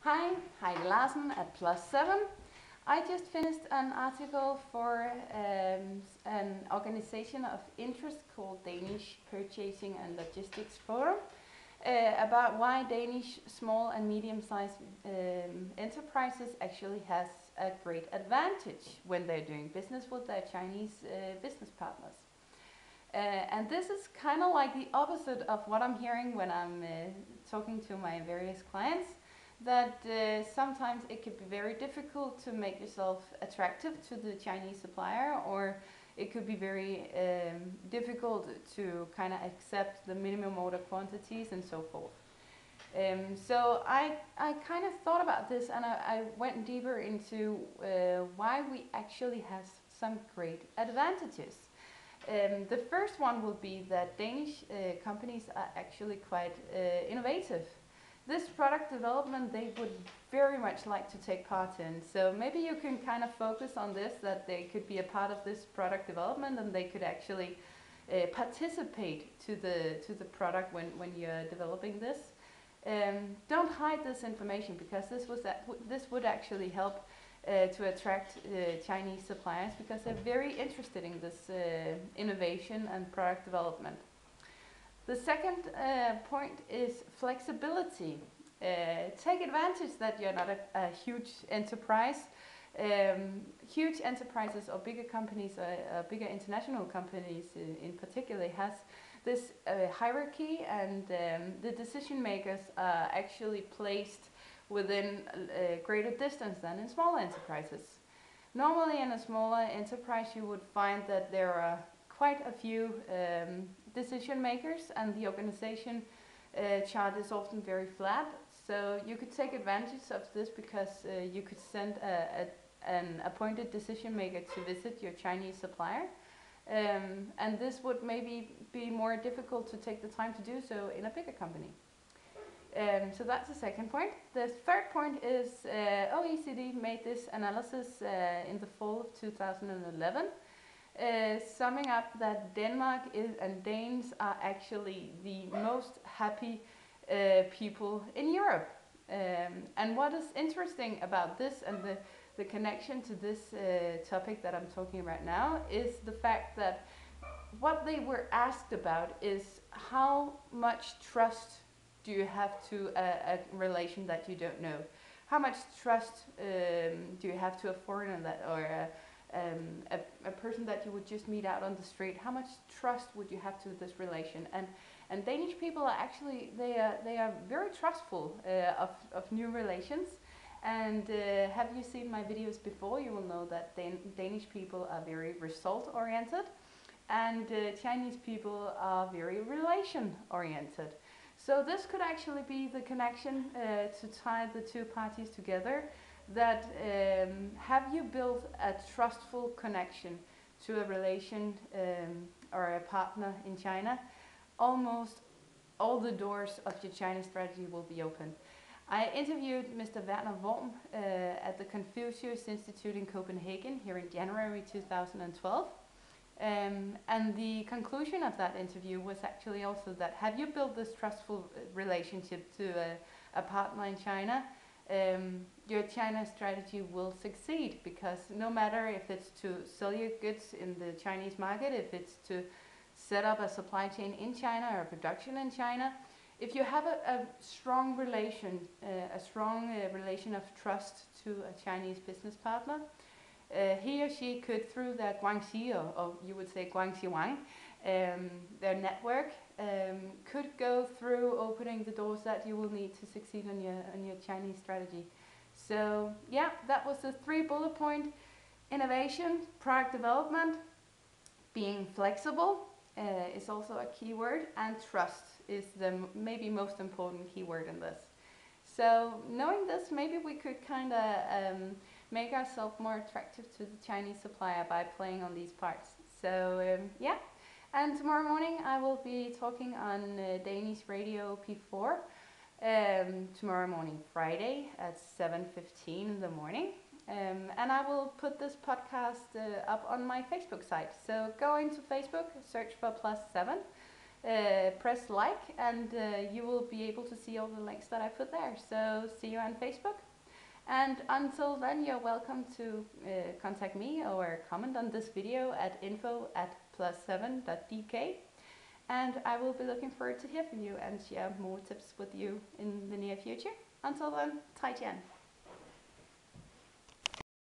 Hi, Heidi Larsen at +7. I just finished an article for an organization of interest called Danish Purchasing and Logistics Forum about why Danish small and medium-sized enterprises actually has a great advantage when they're doing business with their Chinese business partners. And this is kind of like the opposite of what I'm hearing when I'm talking to my various clients, that sometimes it could be very difficult to make yourself attractive to the Chinese supplier, or it could be very difficult to kind of accept the minimum order quantities and so forth. So I kind of thought about this, and I went deeper into why we actually have some great advantages. The first one will be that Danish companies are actually quite innovative. This product development they would very much like to take part in. So maybe you can kind of focus on this, that they could be a part of this product development and they could actually participate to the product when you're developing this. Don't hide this information, because this would actually help to attract Chinese suppliers, because they're very interested in this innovation and product development. The second point is flexibility. Take advantage that you're not a huge enterprise. Huge enterprises or bigger companies, bigger international companies in particular, has this hierarchy, and the decision makers are actually placed within a greater distance than in smaller enterprises. Normally in a smaller enterprise you would find that there are quite a few decision makers, and the organization chart is often very flat. So you could take advantage of this, because you could send an appointed decision maker to visit your Chinese supplier. And this would maybe be more difficult to take the time to do so in a bigger company. So that's the second point. The third point is OECD made this analysis in the fall of 2011, summing up that Denmark and Danes are actually the most happy people in Europe. And what is interesting about this, and the connection to this topic that I'm talking about now, is the fact that what they were asked about is how much trust do you have to a relation that you don't know? How much trust do you have to a foreigner that, or a person that you would just meet out on the street? How much trust would you have to this relation? And Danish people are actually, they are very trustful of new relations. And have you seen my videos before? You will know that Danish people are very result oriented, and Chinese people are very relation oriented. So this could actually be the connection to tie the two parties together, that have you built a trustful connection to a relation or a partner in China, almost all the doors of your China strategy will be open. I interviewed Mr. Werner Worm at the Confucius Institute in Copenhagen here in January 2012. And the conclusion of that interview was actually also that, have you built this trustful relationship to a partner in China, your China strategy will succeed, because no matter if it's to sell your goods in the Chinese market, if it's to set up a supply chain in China or production in China, if you have a strong relation, relation of trust to a Chinese business partner, he or she could, through their Guangxi, or you would say Guangxi Wang, their network, could go through opening the doors that you will need to succeed on your Chinese strategy. So yeah, that was the 3 bullet point: innovation, product development, being flexible is also a key word, and trust is the maybe most important keyword in this. So knowing this, maybe we could kind of make ourselves more attractive to the Chinese supplier by playing on these parts. So yeah, and tomorrow morning I will be talking on Danish radio P4, tomorrow morning, Friday, at 7:15 in the morning. And I will put this podcast up on my Facebook site. So go into Facebook, search for +7, press like, and you will be able to see all the links that I put there. So see you on Facebook. And until then, you're welcome to contact me or comment on this video at info@plus7.dk. And I will be looking forward to hear from you and share more tips with you in the near future. Until then, 再见.